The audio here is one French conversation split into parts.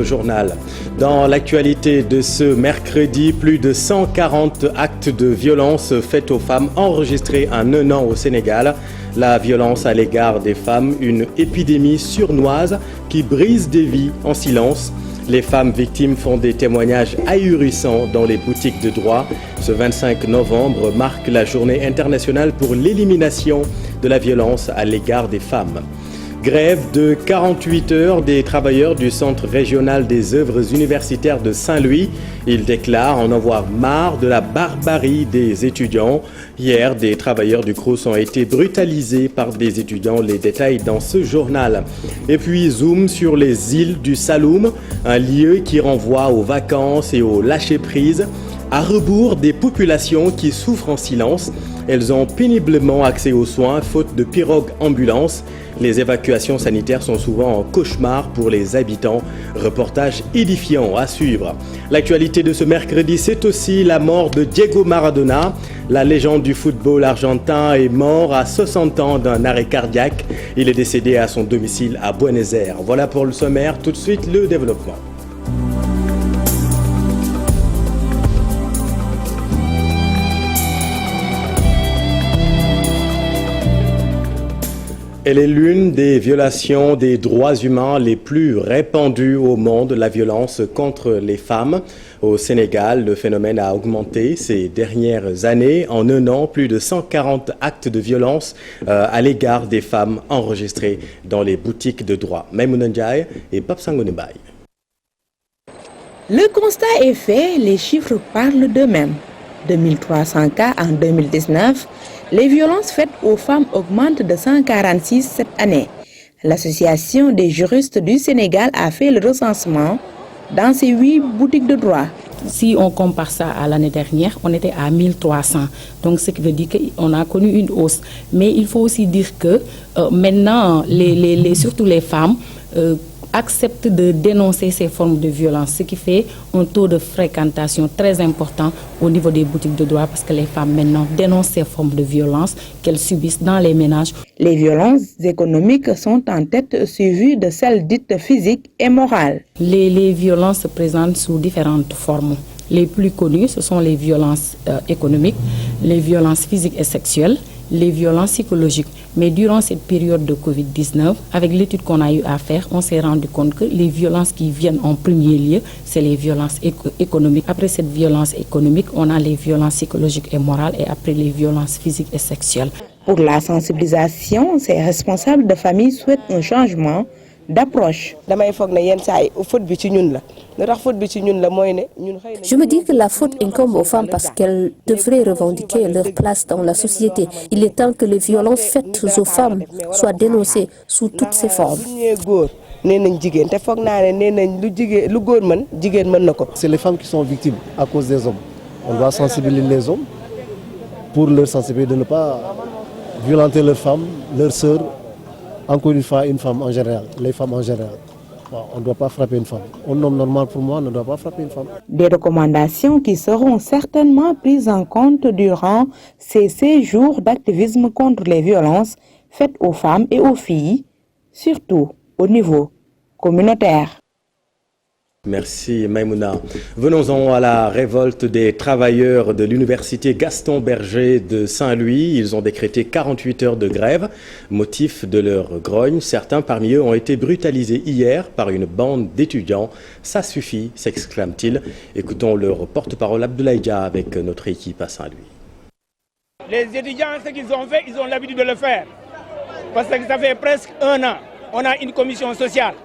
Journal. Dans l'actualité de ce mercredi, plus de 140 actes de violence faits aux femmes enregistrés en un an au Sénégal. La violence à l'égard des femmes, une épidémie sournoise qui brise des vies en silence. Les femmes victimes font des témoignages ahurissants dans les boutiques de droit. Ce 25 novembre marque la journée internationale pour l'élimination de la violence à l'égard des femmes. Grève de 48 heures des travailleurs du Centre régional des œuvres universitaires de Saint-Louis. Ils déclarent en avoir marre de la barbarie des étudiants. Hier, des travailleurs du Crous ont été brutalisés par des étudiants. Les détails dans ce journal. Et puis, zoom sur les îles du Saloum, un lieu qui renvoie aux vacances et au lâcher-prise, à rebours des populations qui souffrent en silence. Elles ont péniblement accès aux soins, faute de pirogues ambulances. Les évacuations sanitaires sont souvent un cauchemar pour les habitants. Reportage édifiant à suivre. L'actualité de ce mercredi, c'est aussi la mort de Diego Maradona. La légende du football argentin est mort à 60 ans d'un arrêt cardiaque. Il est décédé à son domicile à Buenos Aires. Voilà pour le sommaire. Tout de suite, le développement. Elle est l'une des violations des droits humains les plus répandues au monde, la violence contre les femmes. Au Sénégal, le phénomène a augmenté ces dernières années. En un an, plus de 140 actes de violence à l'égard des femmes enregistrés dans les boutiques de droit. Maïmouna Ndiaye et Pape Sangone Mbaye. Le constat est fait, les chiffres parlent d'eux-mêmes. 2300 cas en 2019. Les violences faites aux femmes augmentent de 146 cette année. L'Association des juristes du Sénégal a fait le recensement dans ces 8 boutiques de droit. Si on compare ça à l'année dernière, on était à 1300. Donc, ce qui veut dire qu'on a connu une hausse. Mais il faut aussi dire que maintenant, surtout les femmes, acceptent de dénoncer ces formes de violence, ce qui fait un taux de fréquentation très important au niveau des boutiques de droit parce que les femmes maintenant dénoncent ces formes de violence qu'elles subissent dans les ménages. Les violences économiques sont en tête suivies de celles dites physiques et morales. Les violences se présentent sous différentes formes. Les plus connues, ce sont les violences économiques, les violences physiques et sexuelles, les violences psychologiques. Mais durant cette période de Covid-19, avec l'étude qu'on a eu à faire, on s'est rendu compte que les violences qui viennent en premier lieu, c'est les violences économiques. Après cette violence économique, on a les violences psychologiques et morales et après les violences physiques et sexuelles. Pour la sensibilisation, ces responsables de famille souhaitent un changement d'approche. Je me dis que la faute incombe aux femmes parce qu'elles devraient revendiquer leur place dans la société. Il est temps que les violences faites aux femmes soient dénoncées sous toutes ses formes. C'est les femmes qui sont victimes à cause des hommes. On doit sensibiliser les hommes pour leur sensibiliser de ne pas violenter leurs femmes, leurs sœurs. Encore une fois, une femme en général, les femmes en général. On ne doit pas frapper une femme. Un homme normal pour moi ne doit pas frapper une femme. Des recommandations qui seront certainement prises en compte durant ces séjours d'activisme contre les violences faites aux femmes et aux filles, surtout au niveau communautaire. Merci Maïmouna. Venons-en à la révolte des travailleurs de l'université Gaston Berger de Saint-Louis. Ils ont décrété 48 heures de grève. Motif de leur grogne, certains parmi eux ont été brutalisés hier par une bande d'étudiants. Ça suffit, s'exclament-ils. Écoutons leur porte-parole Abdoulaye Dia avec notre équipe à Saint-Louis. Les étudiants, ce qu'ils ont fait, ils ont l'habitude de le faire. Parce que ça fait presque un an, on a une commission sociale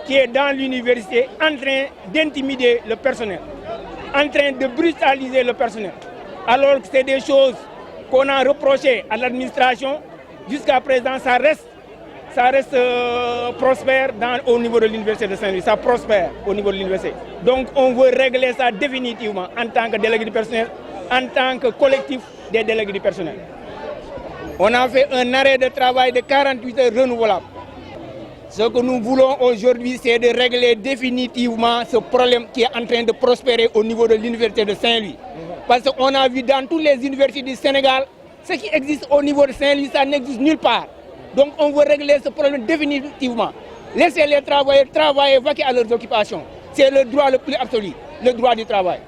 qui est dans l'université en train d'intimider le personnel, en train de brutaliser le personnel. Alors que c'est des choses qu'on a reprochées à l'administration, jusqu'à présent ça reste prospère au niveau de l'université de Saint-Louis, ça prospère au niveau de l'université. Donc on veut régler ça définitivement en tant que délégué du personnel, en tant que collectif des délégués du personnel. On a fait un arrêt de travail de 48 heures renouvelable. Ce que nous voulons aujourd'hui, c'est de régler définitivement ce problème qui est en train de prospérer au niveau de l'université de Saint-Louis. Parce qu'on a vu dans toutes les universités du Sénégal, ce qui existe au niveau de Saint-Louis, ça n'existe nulle part. Donc on veut régler ce problème définitivement. Laissez les travailleurs travailler, vaquer à leurs occupations. c'est le droit le plus absolu, le droit du travail.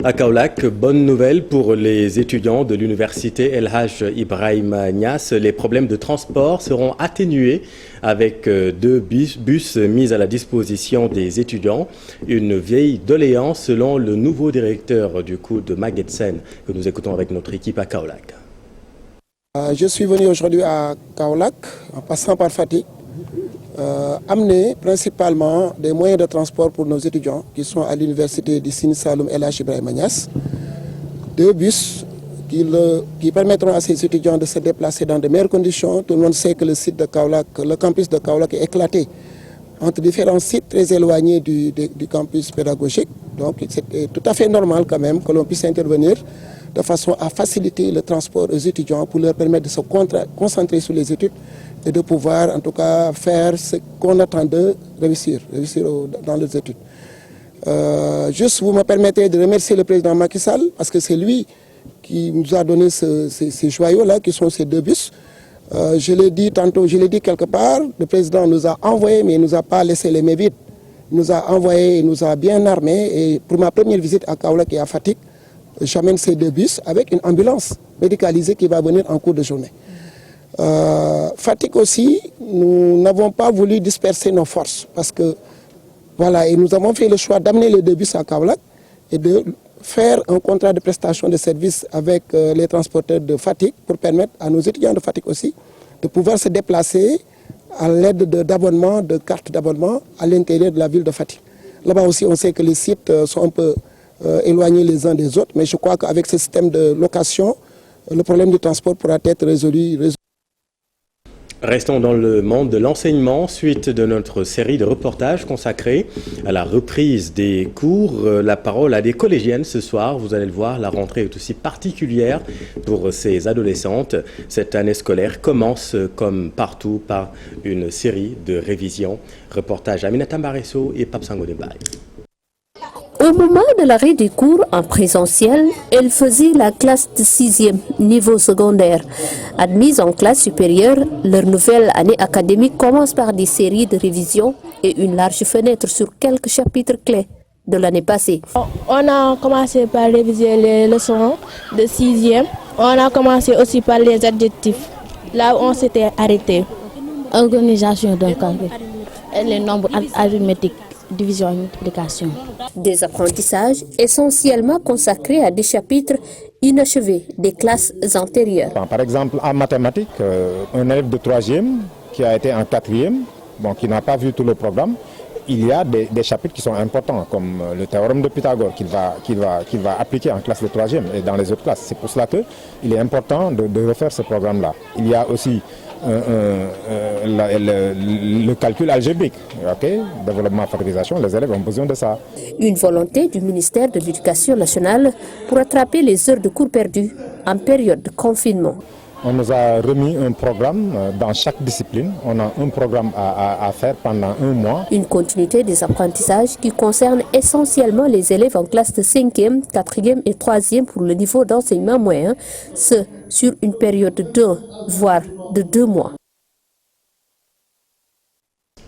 À Kaolack, bonne nouvelle pour les étudiants de l'université El Hadj Ibrahima Niass. Les problèmes de transport seront atténués avec 2 bus mis à la disposition des étudiants. Une vieille doléance selon le nouveau directeur du COUD de Maguette Sène que nous écoutons avec notre équipe à Kaolack. Je suis venu aujourd'hui à Kaolack en passant par Fatick. Amener principalement des moyens de transport pour nos étudiants qui sont à l'université du Sine Saloum El Hadj Ibrahima Niass. 2 bus qui permettront à ces étudiants de se déplacer dans de meilleures conditions. Tout le monde sait que le site de Kaolack, le campus de Kaolack est éclaté entre différents sites très éloignés du campus pédagogique. Donc c'est tout à fait normal quand même que l'on puisse intervenir de façon à faciliter le transport aux étudiants pour leur permettre de se concentrer sur les études et de pouvoir en tout cas faire ce qu'on attend d'eux, réussir dans leurs études. Juste vous me permettez de remercier le président Macky Sall parce que c'est lui qui nous a donné ces joyaux-là qui sont ces 2 bus. Je l'ai dit tantôt, je l'ai dit quelque part, le président nous a envoyés mais il ne nous a pas laissé les mains vides. Il nous a envoyés, il nous a bien armés et pour ma première visite à Kaolack et à Fatick, j'amène ces 2 bus avec une ambulance médicalisée qui va venir en cours de journée. Fatick aussi, nous n'avons pas voulu disperser nos forces parce que voilà, et nous avons fait le choix d'amener les 2 bus à Kaolack et de faire un contrat de prestation de services avec les transporteurs de Fatick pour permettre à nos étudiants de Fatick aussi de pouvoir se déplacer à l'aide d'abonnements, de cartes d'abonnement à l'intérieur de la ville de Fatick. Là-bas aussi, on sait que les sites sont un peu éloignés les uns des autres, mais je crois qu'avec ce système de location, le problème du transport pourra être résolu. Restons dans le monde de l'enseignement, suite de notre série de reportages consacrés à la reprise des cours. La parole à des collégiennes ce soir. Vous allez le voir, la rentrée est aussi particulière pour ces adolescentes. Cette année scolaire commence comme partout par une série de révisions. Reportage Aminata Mbaresso et Pape Sango Dembaye. Au moment de l'arrêt des cours en présentiel, elle faisait la classe de 6e niveau secondaire. Admise en classe supérieure, leur nouvelle année académique commence par des séries de révisions et une large fenêtre sur quelques chapitres clés de l'année passée. On a commencé par réviser les leçons de 6e. On a commencé aussi par les adjectifs, là où on s'était arrêté. Organisation d'un campus et les nombres arithmétiques. Division et multiplication. Des apprentissages essentiellement consacrés à des chapitres inachevés des classes antérieures. Par exemple, en mathématiques, un élève de 3e qui a été en 4e, qui n'a pas vu tout le programme, il y a des chapitres qui sont importants, comme le théorème de Pythagore qu'il va appliquer en classe de 3e et dans les autres classes. C'est pour cela qu'il est important de refaire ce programme-là. Il y a aussi le calcul algébrique, développement, factorisation, les élèves ont besoin de ça. Une volonté du ministère de l'Éducation nationale pour rattraper les heures de cours perdues en période de confinement. On nous a remis un programme dans chaque discipline. On a un programme à faire pendant 1 mois. Une continuité des apprentissages qui concerne essentiellement les élèves en classe de 5e, 4e et 3e pour le niveau d'enseignement moyen, ce sur une période d'1 voire de 2 mois.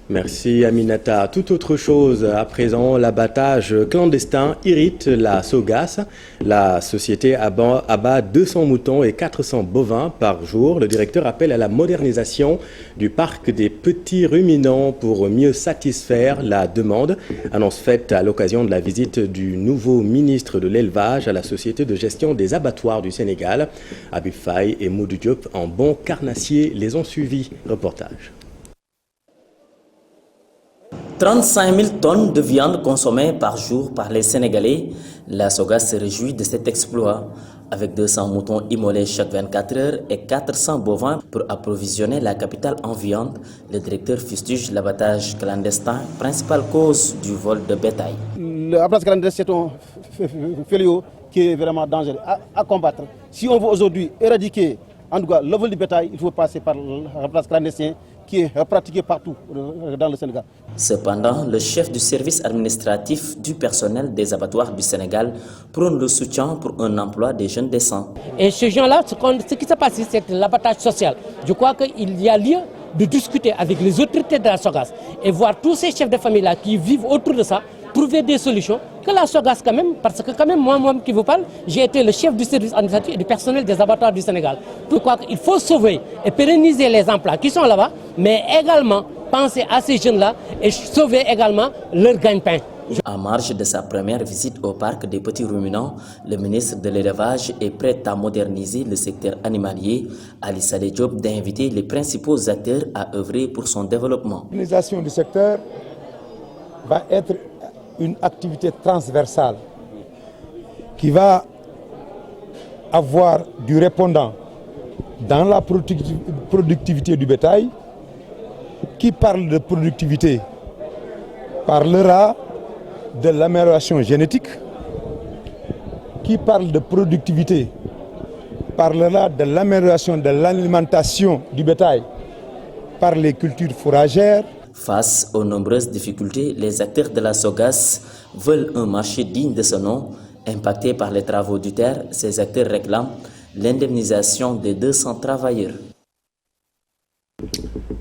Merci Aminata. Toute autre chose à présent, l'abattage clandestin irrite la Sogas. La société abat 200 moutons et 400 bovins par jour. Le directeur appelle à la modernisation du parc des petits ruminants pour mieux satisfaire la demande. Annonce faite à l'occasion de la visite du nouveau ministre de l'élevage à la société de gestion des abattoirs du Sénégal. Habib Faye et Moudou Diop en bon carnassier les ont suivis. Reportage. 35 000 tonnes de viande consommées par jour par les Sénégalais. La Sogas se réjouit de cet exploit. Avec 200 moutons immolés chaque 24 heures et 400 bovins pour approvisionner la capitale en viande, le directeur fustige l'abattage clandestin, principale cause du vol de bétail. L'abattage clandestin, c'est un fléau qui est vraiment dangereux à combattre. Si on veut aujourd'hui éradiquer en tout cas le vol du bétail, il faut passer par l'abattage clandestin qui est pratiqué partout dans le Sénégal. Cependant, le chef du service administratif du personnel des abattoirs du Sénégal prône le soutien pour un emploi des jeunes décents. Et ces gens-là, ce qui se passe ici, c'est l'abattage social. Je crois qu'il y a lieu de discuter avec les autorités de la SOGAS et voir tous ces chefs de famille-là qui vivent autour de ça, trouver des solutions, que la SOGAS quand même, parce que quand même, moi qui vous parle, j'ai été le chef du service administratif et du personnel des abattoirs du Sénégal. Pourquoi il faut sauver et pérenniser les emplois qui sont là-bas, mais également penser à ces jeunes-là et sauver également leur gagne-pain. En marge de sa première visite au parc des petits ruminants, le ministre de l'élevage est prêt à moderniser le secteur animalier. Ali Saleh Diop d'inviter les principaux acteurs à œuvrer pour son développement. La modernisation du secteur va être une activité transversale qui va avoir du répondant dans la productivité du bétail. Qui parle de productivité parlera de l'amélioration génétique. Qui parle de productivité parlera de l'amélioration de l'alimentation du bétail par les cultures fourragères. Face aux nombreuses difficultés, les acteurs de la SOGAS veulent un marché digne de ce nom. Impactés par les travaux du terre, ces acteurs réclament l'indemnisation des 200 travailleurs.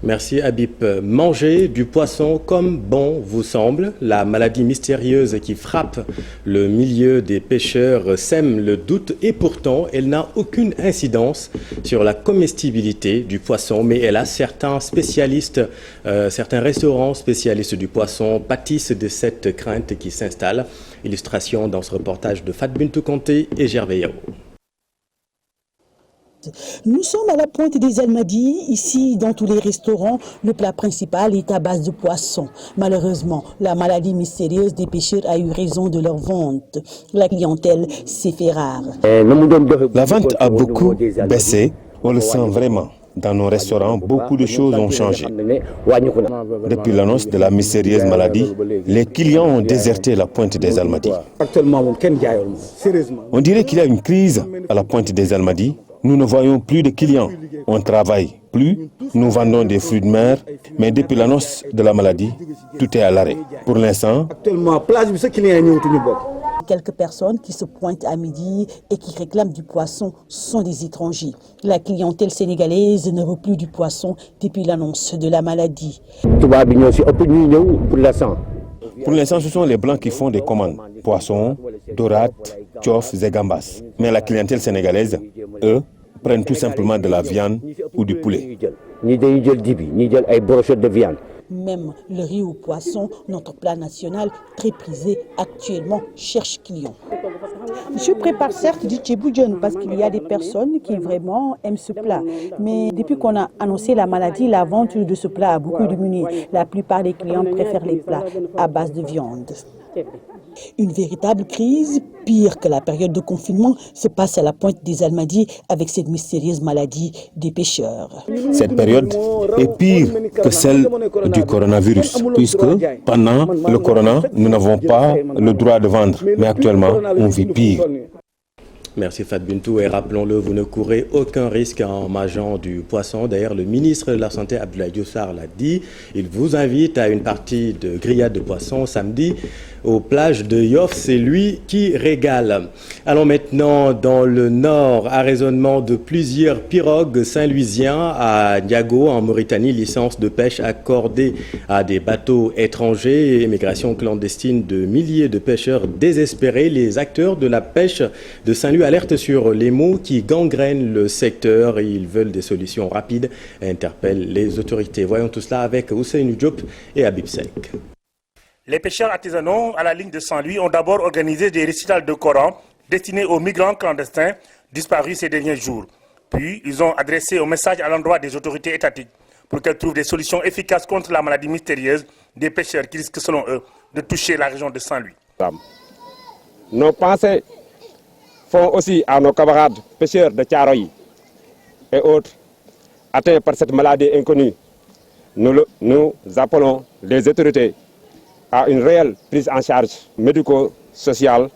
Merci Habib. Manger du poisson comme bon vous semble. La maladie mystérieuse qui frappe le milieu des pêcheurs sème le doute et pourtant elle n'a aucune incidence sur la comestibilité du poisson. Mais elle a certains spécialistes, certains restaurants spécialistes du poisson pâtissent de cette crainte qui s'installe. Illustration dans ce reportage de Fat Bintou Conté et Gervais Yao. Nous sommes à la pointe des Almadies. Ici, dans tous les restaurants, le plat principal est à base de poisson. Malheureusement, la maladie mystérieuse des pêcheurs a eu raison de leur vente. La clientèle s'est fait rare. La vente a beaucoup baissé, on le sent vraiment. Dans nos restaurants, beaucoup de choses ont changé. Depuis l'annonce de la mystérieuse maladie, les clients ont déserté la pointe des Almadies. On dirait qu'il y a une crise à la pointe des Almadies. Nous ne voyons plus de clients, on travaille plus, nous vendons des fruits de mer, mais depuis l'annonce de la maladie, tout est à l'arrêt. Pour l'instant, quelques personnes qui se pointent à midi et qui réclament du poisson sont des étrangers. La clientèle sénégalaise ne veut plus du poisson depuis l'annonce de la maladie. Pour l'instant, ce sont les Blancs qui font des commandes. Poissons, dorades, tchof et gambas. Mais la clientèle sénégalaise, eux, prennent tout simplement de la viande ou du poulet. Même le riz au poisson, notre plat national très prisé actuellement, cherche client. Je prépare certes du tchéboudion parce qu'il y a des personnes qui vraiment aiment ce plat. Mais depuis qu'on a annoncé la maladie, la vente de ce plat a beaucoup diminué. La plupart des clients préfèrent les plats à base de viande. Une véritable crise, pire que la période de confinement, se passe à la pointe des Almadies avec cette mystérieuse maladie des pêcheurs. Cette période est pire que celle du coronavirus, puisque pendant le corona, nous n'avons pas le droit de vendre. Mais actuellement, on vit pire. Merci Fat Bintou et rappelons-le, vous ne courez aucun risque en mangeant du poisson. D'ailleurs, le ministre de la Santé, Abdoulaye Diouf Sarr, l'a dit. Il vous invite à une partie de grillade de poisson samedi aux plages de Yoff. C'est lui qui régale. Allons maintenant dans le nord. Arraisonnement de plusieurs pirogues saint-louisiens à Ndiago, en Mauritanie. Licence de pêche accordée à des bateaux étrangers. Immigration clandestine de milliers de pêcheurs désespérés. Les acteurs de la pêche de Saint-Louis alerte sur les maux qui gangrènent le secteur. Ils veulent des solutions rapides et interpellent les autorités. Voyons tout cela avec Ousseinou Diop et Habib Sek. Les pêcheurs artisanaux à la ligne de Saint-Louis ont d'abord organisé des récitals de Coran destinés aux migrants clandestins disparus ces derniers jours. Puis, ils ont adressé un message à l'endroit des autorités étatiques pour qu'elles trouvent des solutions efficaces contre la maladie mystérieuse des pêcheurs qui risquent, selon eux, de toucher la région de Saint-Louis. Nos pensées font aussi à nos camarades pêcheurs de Thiaroye et autres atteints par cette maladie inconnue. Nous appelons les autorités à une réelle prise en charge médico-sociale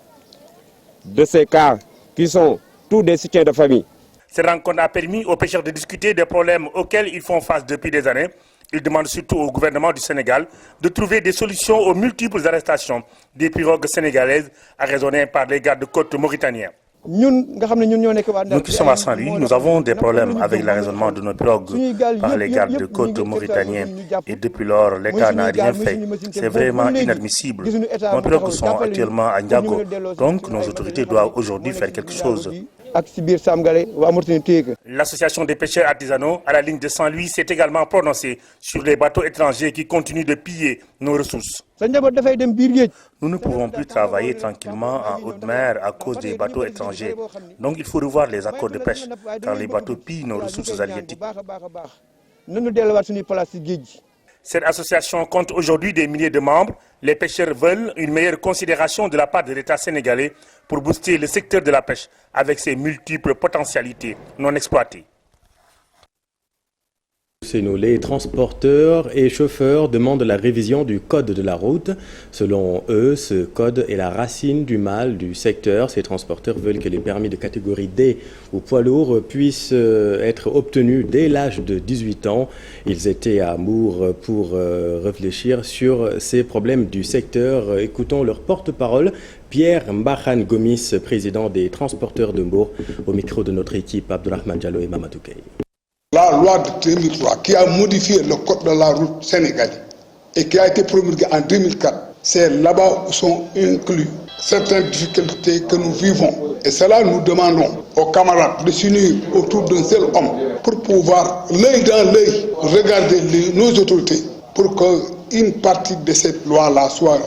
de ces cas qui sont tous des soutiens de famille. Cette rencontre a permis aux pêcheurs de discuter des problèmes auxquels ils font face depuis des années. Ils demandent surtout au gouvernement du Sénégal de trouver des solutions aux multiples arrestations des pirogues sénégalaises arraisonnées par les gardes-côtes mauritaniens. Nous qui sommes à Saint-Louis, nous avons des problèmes avec l'arraisonnement de nos pirogues par les gardes-côtes mauritaniens et depuis lors, l'État n'a rien fait. C'est vraiment inadmissible. Nos pirogues sont actuellement à Ndiago, donc nos autorités doivent aujourd'hui faire quelque chose. L'association des pêcheurs artisanaux à la ligne de Saint-Louis s'est également prononcée sur les bateaux étrangers qui continuent de piller nos ressources. Nous ne pouvons plus travailler tranquillement en haute mer à cause des bateaux étrangers. Donc il faut revoir les accords de pêche car les bateaux pillent nos ressources halieutiques. Cette association compte aujourd'hui des milliers de membres. Les pêcheurs veulent une meilleure considération de la part de l'État sénégalais pour booster le secteur de la pêche avec ses multiples potentialités non exploitées. Les transporteurs et chauffeurs demandent la révision du code de la route. Selon eux, ce code est la racine du mal du secteur. Ces transporteurs veulent que les permis de catégorie D ou poids lourd puissent être obtenus dès l'âge de 18 ans. Ils étaient à Mour pour réfléchir sur ces problèmes du secteur. Écoutons leur porte-parole, Pierre Mbahan Gomis, président des transporteurs de Mour, au micro de notre équipe Abdourahmane Diallo et Mamadou Kay. La loi de 2003 qui a modifié le code de la route sénégalais et qui a été promulguée en 2004, c'est là-bas où sont inclus certaines difficultés que nous vivons. Et cela, nous demandons aux camarades de s'unir autour d'un seul homme pour pouvoir, l'œil dans l'œil, regarder nos autorités pour qu'une partie de cette loi-là soit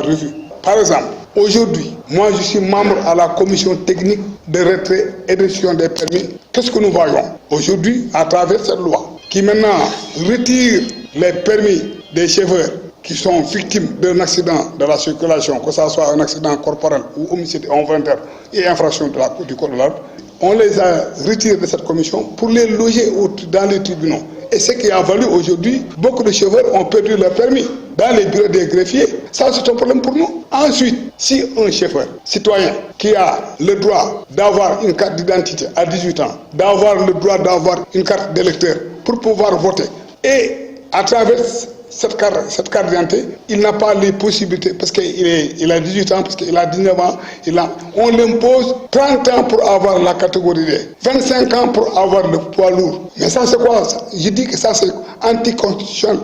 revue. Par exemple, aujourd'hui, moi je suis membre à la commission technique de retrait et de gestion des permis. Qu'est-ce que nous voyons aujourd'hui à travers cette loi qui maintenant retire les permis des chauffeurs qui sont victimes d'un accident de la circulation, que ce soit un accident corporel ou homicide involontaire et infraction du code de la route. On les a retirés de cette commission pour les loger dans les tribunaux. Et ce qui a valu aujourd'hui, beaucoup de chauffeurs ont perdu leur permis dans les bureaux des greffiers. Ça, c'est un problème pour nous. Ensuite, si un chauffeur citoyen qui a le droit d'avoir une carte d'identité à 18 ans, d'avoir le droit d'avoir une carte d'électeur pour pouvoir voter, et à travers cette carte d'identité, il n'a pas les possibilités parce qu'il a 18 ans, parce qu'il a 19 ans, on l'impose 30 ans pour avoir la catégorie D, 25 ans pour avoir le poids lourd. Mais ça c'est quoi? Je dis que ça c'est anticonstitutionnel.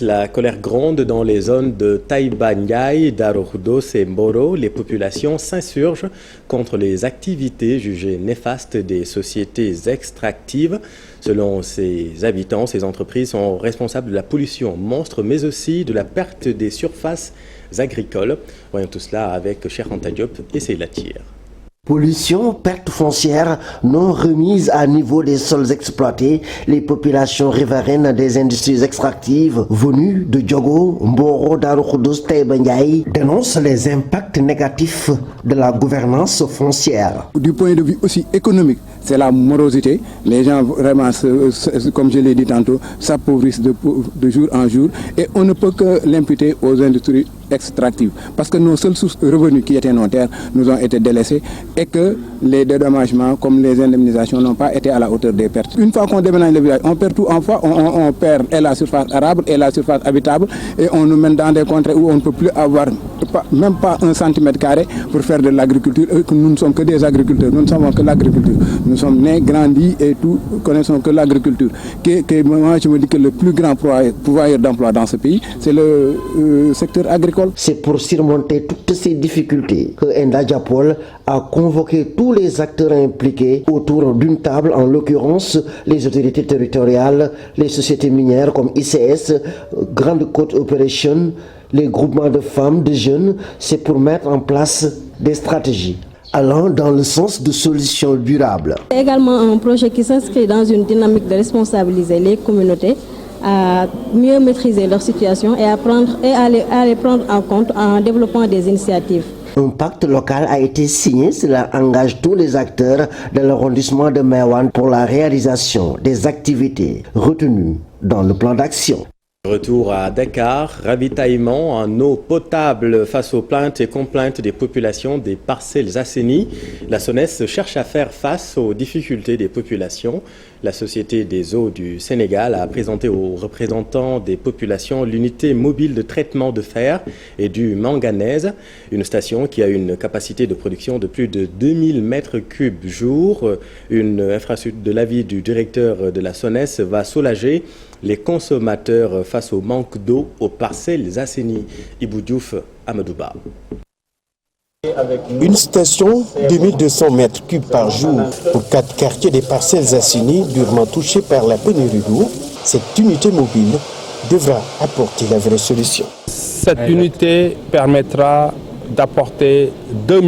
La colère gronde dans les zones de Taïba Ndiaye, Darou Khoudoss et Mboro. Les populations s'insurgent contre les activités jugées néfastes des sociétés extractives. Selon ces habitants, ces entreprises sont responsables de la pollution monstre, mais aussi de la perte des surfaces agricoles. Voyons tout cela avec Cheikh Anta Diop et Seyla Thier. Pollution, perte foncière, non remise à niveau des sols exploités, les populations riveraines des industries extractives venues de Diogo, Mboro, Darou Khoudoss, Taïba Ndiaye dénoncent les impacts négatifs de la gouvernance foncière. Du point de vue aussi économique, c'est la morosité. Les gens vraiment, comme je l'ai dit tantôt, s'appauvrissent de jour en jour et on ne peut que l'imputer aux industries extractives parce que nos seules sources de revenus qui étaient nos terres nous ont été délaissées et que les dédommagements comme les indemnisations n'ont pas été à la hauteur des pertes. Une fois qu'on déménage le village, on perd tout en fois, on perd et la surface arable et la surface habitable et on nous mène dans des contrées où on ne peut plus avoir même pas 1 centimètre carré pour faire de l'agriculture. Nous ne sommes que des agriculteurs, nous ne savons que l'agriculture. Nous sommes nés, grandis et tout, connaissons que l'agriculture. Moi je me dis que le plus grand pourvoyeur d'emploi dans ce pays, c'est le secteur agricole. C'est pour surmonter toutes ces difficultés que Enda Diapol a convoqué tous les acteurs impliqués autour d'une table, en l'occurrence les autorités territoriales, les sociétés minières comme ICS, Grande Côte Operation, les groupements de femmes, de jeunes. C'est pour mettre en place des stratégies allant dans le sens de solutions durables. C'est également un projet qui s'inscrit dans une dynamique de responsabiliser les communautés à mieux maîtriser leur situation et à les prendre en compte en développant des initiatives. Un pacte local a été signé, cela engage tous les acteurs de l'arrondissement de Meouane pour la réalisation des activités retenues dans le plan d'action. Retour à Dakar, ravitaillement en eau potable face aux plaintes et complaintes des populations des parcelles assainies. La SONES cherche à faire face aux difficultés des populations. La Société des eaux du Sénégal a présenté aux représentants des populations l'unité mobile de traitement de fer et du manganèse, une station qui a une capacité de production de plus de 2000 mètres cubes jour. Une infrastructure de l'avis du directeur de la SONES va soulager les consommateurs face au manque d'eau aux parcelles assainies. Ibou Diouf, Amadouba. Une station de 1200 mètres cubes par jour pour 4 quartiers des parcelles assainies durement touchés par la pénurie d'eau. Cette unité mobile devra apporter la vraie solution. Cette unité permettra d'apporter 2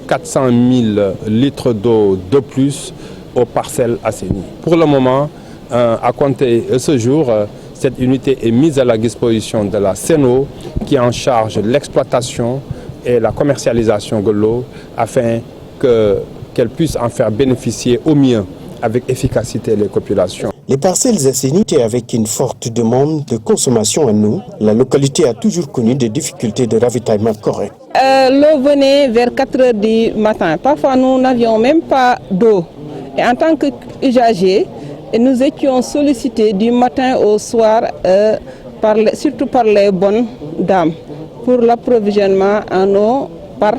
400 000 litres d'eau de plus aux parcelles assainies. Pour le moment, à compter ce jour, cette unité est mise à la disposition de la CNO qui est en charge de l'exploitation et la commercialisation de l'eau afin qu'elle puisse en faire bénéficier au mieux avec efficacité les populations. Les parcelles assainies avec une forte demande de consommation en eau, la localité a toujours connu des difficultés de ravitaillement correct. L'eau venait vers 4 heures du matin. Parfois, nous n'avions même pas d'eau. Et en tant qu'usagers, nous étions sollicités du matin au soir, surtout par les bonnes dames, pour l'approvisionnement en eau par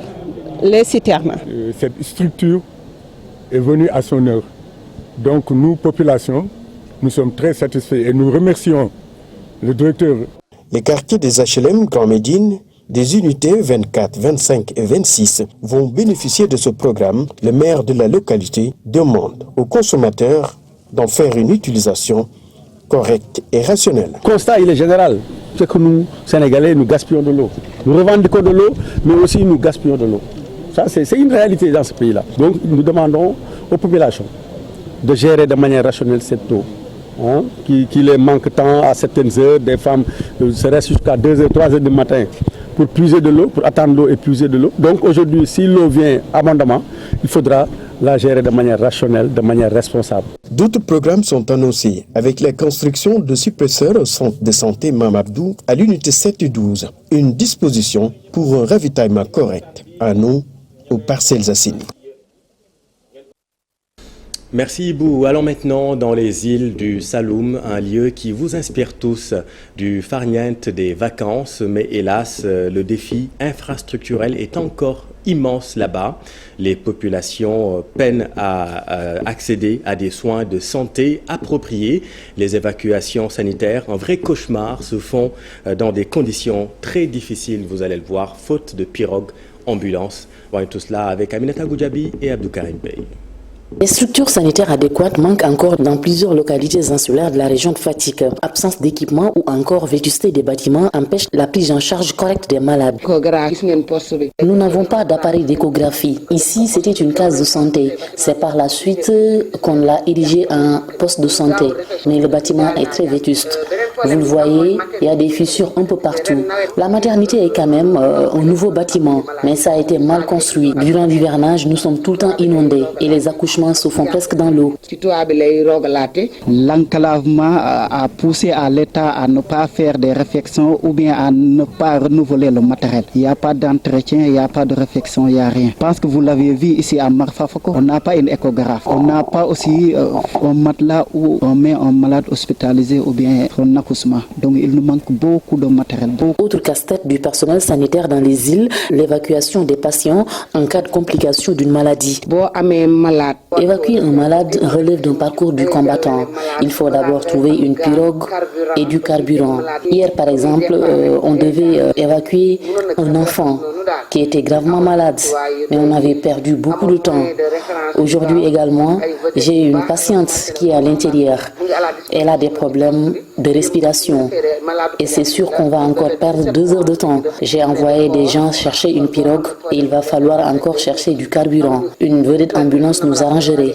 les citernes. Cette structure est venue à son heure. Donc nous, population, nous sommes très satisfaits et nous remercions le directeur. Les quartiers des HLM Grand Médine, des unités 24, 25 et 26 vont bénéficier de ce programme. Le maire de la localité demande aux consommateurs d'en faire une utilisation correcte et rationnelle. Le constat, il est général. C'est que nous, Sénégalais, nous gaspillons de l'eau. Nous revendiquons de l'eau, mais aussi nous gaspillons de l'eau. Ça, c'est une réalité dans ce pays-là. Donc, nous demandons aux populations de gérer de manière rationnelle cette eau. Qui les manque tant à certaines heures, des femmes se restent jusqu'à 2 heures, 3 heures du matin pour puiser de l'eau, pour attendre l'eau et puiser de l'eau. Donc aujourd'hui, si l'eau vient abondamment, il faudra la gérer de manière rationnelle, de manière responsable. D'autres programmes sont annoncés avec la construction de suppresseurs au centre de santé Mamabdou à l'unité 7 et 12. Une disposition pour un ravitaillement correct en eau aux parcelles assainies. Merci Ibou. Allons maintenant dans les îles du Saloum, un lieu qui vous inspire tous, du farniente des vacances, mais hélas, le défi infrastructurel est encore immense là-bas. Les populations peinent à accéder à des soins de santé appropriés. Les évacuations sanitaires, un vrai cauchemar, se font dans des conditions très difficiles, vous allez le voir, faute de pirogues, ambulances. Voyons tout cela avec Aminata Goudjabi et Abdou Karim Bey. Les structures sanitaires adéquates manquent encore dans plusieurs localités insulaires de la région de Fatick. Absence d'équipement ou encore vétusté des bâtiments empêche la prise en charge correcte des malades. Nous n'avons pas d'appareil d'échographie. Ici, c'était une case de santé. C'est par la suite qu'on l'a érigé en poste de santé. Mais le bâtiment est très vétuste. Vous le voyez, il y a des fissures un peu partout. La maternité est quand même un nouveau bâtiment, mais ça a été mal construit. Durant l'hivernage, nous sommes tout le temps inondés et les accouchements se font presque dans l'eau. L'enclavement a poussé à l'État à ne pas faire des réfections ou bien à ne pas renouveler le matériel. Il n'y a pas d'entretien, il n'y a pas de réfection, il n'y a rien. Je pense que vous l'avez vu ici à Marfafoko, on n'a pas une échographe. On n'a pas aussi un matelas où on met un malade hospitalisé ou bien un accouchement. Donc il nous manque beaucoup de matériel. Autre casse-tête du personnel sanitaire dans les îles, l'évacuation des patients en cas de complication d'une maladie. Évacuer un malade relève d'un parcours du combattant. Il faut d'abord trouver une pirogue et du carburant. Hier, par exemple, on devait évacuer un enfant qui était gravement malade, mais on avait perdu beaucoup de temps. Aujourd'hui également, j'ai une patiente qui est à l'intérieur. Elle a des problèmes de respiration et c'est sûr qu'on va encore perdre 2 heures de temps. J'ai envoyé des gens chercher une pirogue et il va falloir encore chercher du carburant. Une vedette ambulance nous arrangerait.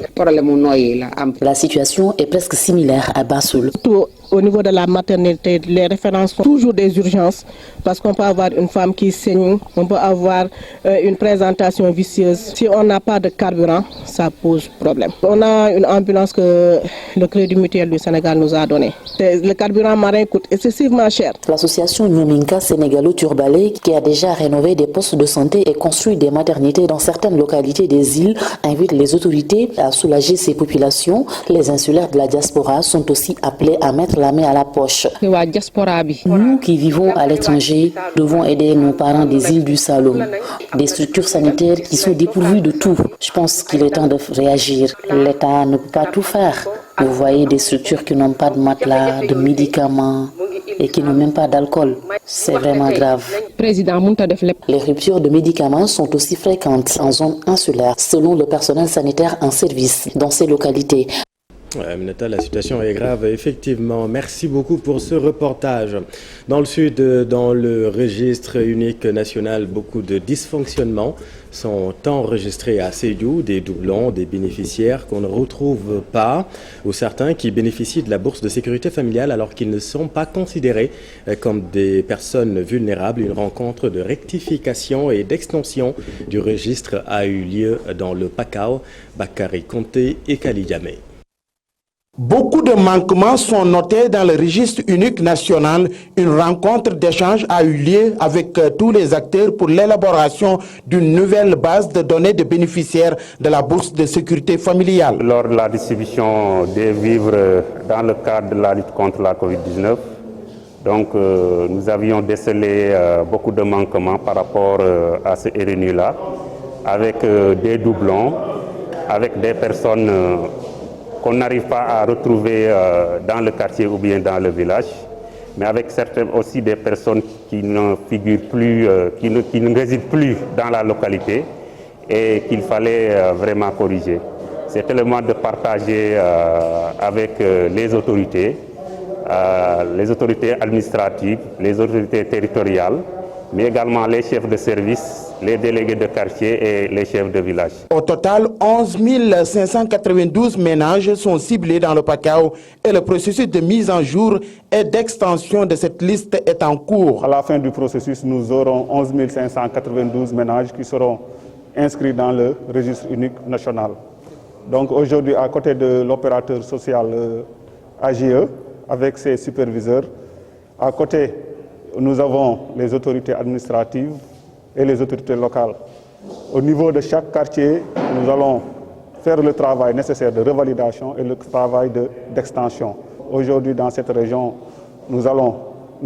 La situation est presque similaire à Bassoul. Au niveau de la maternité, les références sont toujours des urgences parce qu'on peut avoir une femme qui saigne, on peut avoir une présentation vicieuse. Si on n'a pas de carburant, ça pose problème. On a une ambulance que le Crédit Mutuel du Sénégal nous a donnée. Le carburant marin coûte excessivement cher. L'association Nyominka Sénégalo-Turbalais, qui a déjà rénové des postes de santé et construit des maternités dans certaines localités des îles, invite les autorités à soulager ces populations. Les insulaires de la diaspora sont aussi appelés à mettre la main à la poche. Nous qui vivons à l'étranger devons aider nos parents des îles du Saloum, des structures sanitaires qui sont dépourvues de tout. Je pense qu'il est temps de réagir. L'État ne peut pas tout faire. Vous voyez des structures qui n'ont pas de matelas, de médicaments et qui n'ont même pas d'alcool. C'est vraiment grave. Les ruptures de médicaments sont aussi fréquentes en zone insulaire, selon le personnel sanitaire en service dans ces localités. Aminata, la situation est grave, effectivement. Merci beaucoup pour ce reportage. Dans le sud, dans le registre unique national, beaucoup de dysfonctionnements sont enregistrés à Sédhiou, des doublons, des bénéficiaires qu'on ne retrouve pas, ou certains qui bénéficient de la bourse de sécurité familiale alors qu'ils ne sont pas considérés comme des personnes vulnérables. Une rencontre de rectification et d'extension du registre a eu lieu dans le Pakao, Bakary Conté et Kalidjamé. Beaucoup de manquements sont notés dans le registre unique national. Une rencontre d'échange a eu lieu avec tous les acteurs pour l'élaboration d'une nouvelle base de données de bénéficiaires de la bourse de sécurité familiale. Lors de la distribution des vivres dans le cadre de la lutte contre la Covid-19, nous avions décelé beaucoup de manquements par rapport à ce RNU-là, avec des doublons, avec des personnes qu'on n'arrive pas à retrouver dans le quartier ou bien dans le village, mais avec certaines aussi des personnes qui ne figurent plus, qui ne résident plus dans la localité et qu'il fallait vraiment corriger. C'est tellement de partager avec les autorités administratives, les autorités territoriales, mais également les chefs de service, les délégués de quartier et les chefs de village. Au total, 11 592 ménages sont ciblés dans le Pakao et le processus de mise en jour et d'extension de cette liste est en cours. À la fin du processus, nous aurons 11 592 ménages qui seront inscrits dans le registre unique national. Donc aujourd'hui, à côté de l'opérateur social AGE, avec ses superviseurs, à côté, nous avons les autorités administratives et les autorités locales. Au niveau de chaque quartier, nous allons faire le travail nécessaire de revalidation et le travail d'extension. Aujourd'hui, dans cette région, nous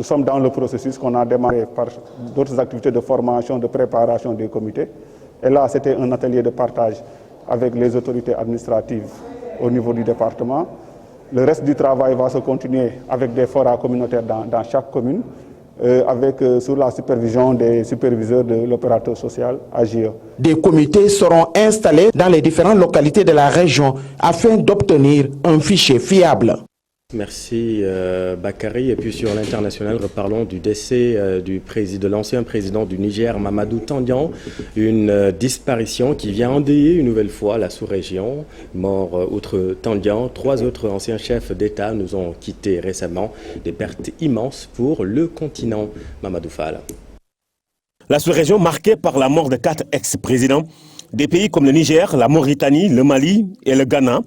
sommes dans le processus qu'on a démarré par d'autres activités de formation, de préparation des comités. Et là, c'était un atelier de partage avec les autorités administratives au niveau du département. Le reste du travail va se continuer avec des forats communautaires dans chaque commune, sous la supervision des superviseurs de l'opérateur social AGE. Des comités seront installés dans les différentes localités de la région afin d'obtenir un fichier fiable. Merci Bakary. Et puis sur l'international, reparlons du décès de l'ancien président du Niger, Mamadou Tandian. Une disparition qui vient endeuiller une nouvelle fois la sous-région. Mort outre Tandian, 3 autres anciens chefs d'État nous ont quittés récemment. Des pertes immenses pour le continent. Mamadou Fall. La sous-région marquée par la mort de 4 ex-présidents des pays comme le Niger, la Mauritanie, le Mali et le Ghana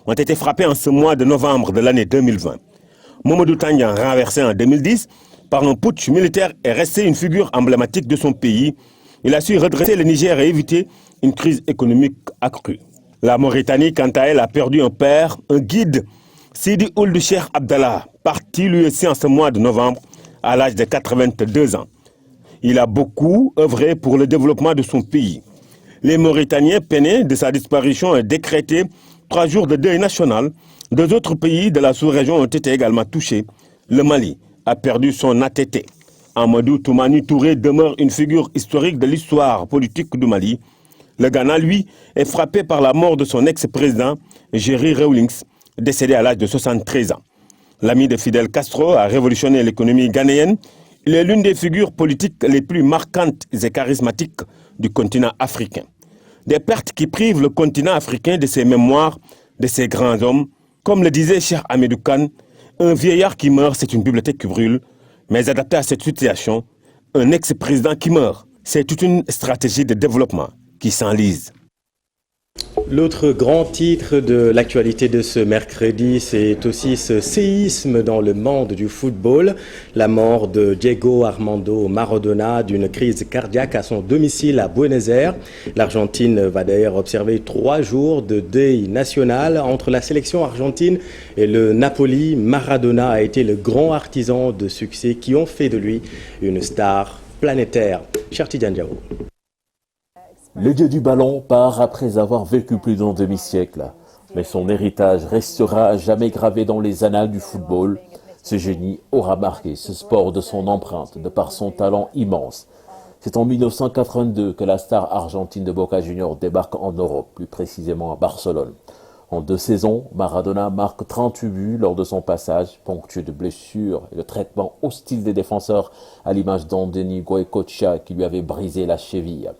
ont été frappés en ce mois de novembre de l'année 2020. Mamadou Tandian, renversé en 2010 par un putsch militaire, est resté une figure emblématique de son pays. Il a su redresser le Niger et éviter une crise économique accrue. La Mauritanie, quant à elle, a perdu un père, un guide, Sidi Ould Cheikh Abdallah, parti lui aussi en ce mois de novembre à l'âge de 82 ans. Il a beaucoup œuvré pour le développement de son pays. Les Mauritaniens peinés de sa disparition ont décrété 3 jours de deuil national. 2 autres pays de la sous-région ont été également touchés. Le Mali a perdu son ATT. Amadou Toumani Touré demeure une figure historique de l'histoire politique du Mali. Le Ghana, lui, est frappé par la mort de son ex-président, Jerry Rawlings, décédé à l'âge de 73 ans. L'ami de Fidel Castro a révolutionné l'économie ghanéenne. Il est l'une des figures politiques les plus marquantes et charismatiques du continent africain. Des pertes qui privent le continent africain de ses mémoires, de ses grands hommes. Comme le disait Cheikh Hamidou Kane, Un vieillard qui meurt, c'est une bibliothèque qui brûle, mais adapté à cette situation, un ex-président qui meurt, c'est toute une stratégie de développement qui s'enlise. L'autre grand titre de l'actualité de ce mercredi, c'est aussi ce séisme dans le monde du football. La mort de Diego Armando Maradona d'une crise cardiaque à son domicile à Buenos Aires. L'Argentine va d'ailleurs observer 3 jours de deuil national. Entre la sélection argentine et le Napoli, Maradona a été le grand artisan de succès qui ont fait de lui une star planétaire. Cherti Diandiao. Le dieu du ballon part après avoir vécu plus d'un demi-siècle. Mais son héritage restera à jamais gravé dans les annales du football. Ce génie aura marqué ce sport de son empreinte, de par son talent immense. C'est en 1982 que la star argentine de Boca Juniors débarque en Europe, plus précisément à Barcelone. En 2 saisons, Maradona marque 38 buts lors de son passage, ponctué de blessures et de traitements hostiles des défenseurs, à l'image d'Andoni Goicoechea qui lui avait brisé la cheville.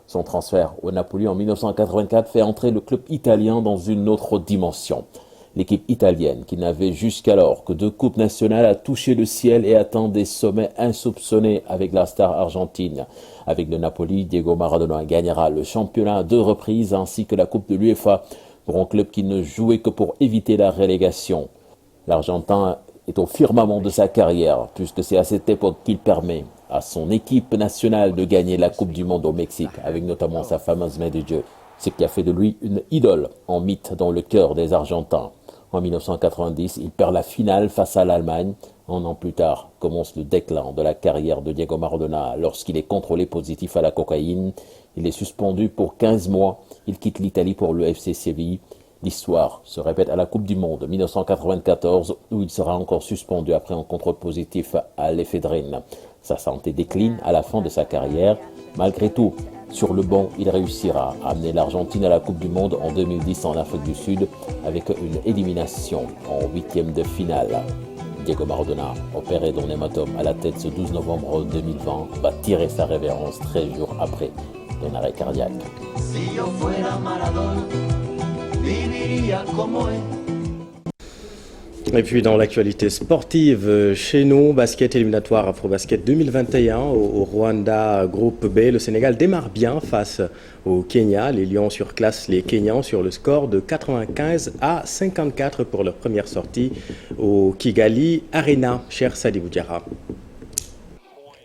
Son transfert au Napoli en 1984 fait entrer le club italien dans une autre dimension. L'équipe italienne, qui n'avait jusqu'alors que 2 coupes nationales, a touché le ciel et atteint des sommets insoupçonnés avec la star argentine. Avec le Napoli, Diego Maradona gagnera le championnat à 2 reprises ainsi que la coupe de l'UEFA pour un club qui ne jouait que pour éviter la relégation. L'Argentin est au firmament de sa carrière, puisque c'est à cette époque qu'il permet à son équipe nationale de gagner la Coupe du Monde au Mexique, avec notamment sa fameuse main de Dieu. Ce qui a fait de lui une idole, en mythe dans le cœur des Argentins. En 1990, il perd la finale face à l'Allemagne. 1 an plus tard, commence le déclin de la carrière de Diego Maradona lorsqu'il est contrôlé positif à la cocaïne. Il est suspendu pour 15 mois. Il quitte l'Italie pour le FC Séville. L'histoire se répète à la Coupe du Monde 1994 où il sera encore suspendu après un contrôle positif à l'éphédrine. Sa santé décline à la fin de sa carrière. Malgré tout, sur le banc, il réussira à amener l'Argentine à la Coupe du Monde en 2010 en Afrique du Sud avec une élimination en 8e de finale. Diego Maradona, opéré d'un hématome à la tête ce 12 novembre 2020, va tirer sa révérence 13 jours après d'un arrêt cardiaque. Si yo fuera Maradona, viviría como él. Et puis dans l'actualité sportive, chez nous, basket éliminatoire Afrobasket 2021 au Rwanda groupe B. Le Sénégal démarre bien face au Kenya. Les Lions surclassent les Kenyans sur le score de 95-54 pour leur première sortie au Kigali Arena. Cher Sadibou Diarra.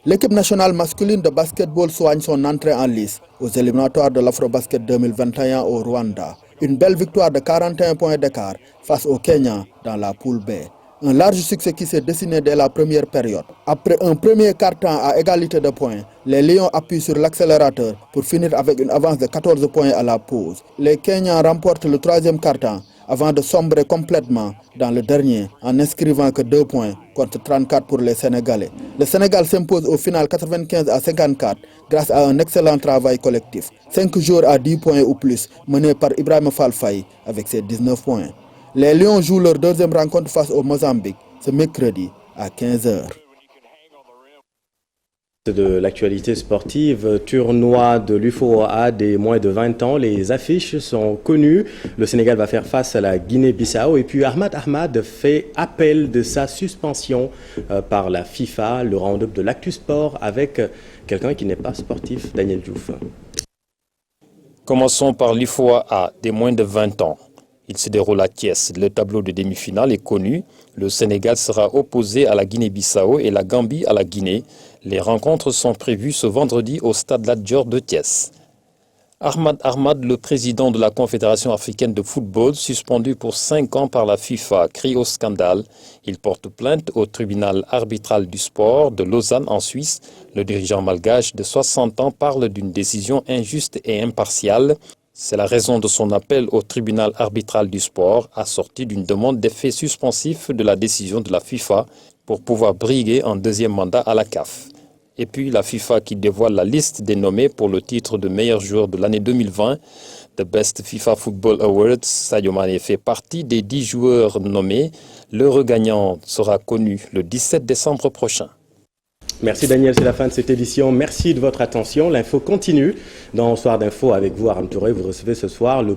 L'équipe nationale masculine de basketball soigne son entrée en lice aux éliminatoires de l'Afrobasket 2021 au Rwanda. Une belle victoire de 41 points d'écart face au Kenya dans la poule B. Un large succès qui s'est dessiné dès la première période. Après un premier quart-temps à égalité de points, les Lions appuient sur l'accélérateur pour finir avec une avance de 14 points à la pause. Les Kenyans remportent le 3e quart-temps avant de sombrer complètement dans le dernier en n'inscrivant que 2 points contre 34 pour les Sénégalais. Le Sénégal s'impose au final 95-54 grâce à un excellent travail collectif. 5 joueurs à 10 points ou plus menés par Ibrahima Fall Faye avec ses 19 points. Les Lions jouent leur 2e rencontre face au Mozambique ce mercredi à 15h. De l'actualité sportive, tournoi de l'UFOA des moins de 20 ans, les affiches sont connues. Le Sénégal va faire face à la Guinée-Bissau et puis Ahmad fait appel de sa suspension par la FIFA. Le round-up de l'Actu Sport avec quelqu'un qui n'est pas sportif, Daniel Diouf. Commençons par l'UFOA des moins de 20 ans. Il se déroule à Thiès. Le tableau de demi-finale est connu. Le Sénégal sera opposé à la Guinée-Bissau et la Gambie à la Guinée. Les rencontres sont prévues ce vendredi au stade Lat Dior de Thiès. Ahmad, le président de la Confédération africaine de football, suspendu pour 5 ans par la FIFA, crie au scandale. Il porte plainte au tribunal arbitral du sport de Lausanne en Suisse. Le dirigeant malgache de 60 ans parle d'une décision injuste et impartiale. C'est la raison de son appel au tribunal arbitral du sport, assorti d'une demande d'effet suspensif de la décision de la FIFA pour pouvoir briguer un 2e mandat à la CAF. Et puis la FIFA qui dévoile la liste des nommés pour le titre de meilleur joueur de l'année 2020. The Best FIFA Football Awards, Sadio Mané fait partie des 10 joueurs nommés. Le regagnant sera connu le 17 décembre prochain. Merci Daniel, c'est la fin de cette édition. Merci de votre attention. L'info continue dans Soir d'Info avec vous, Aram Touré. Vous recevez ce soir le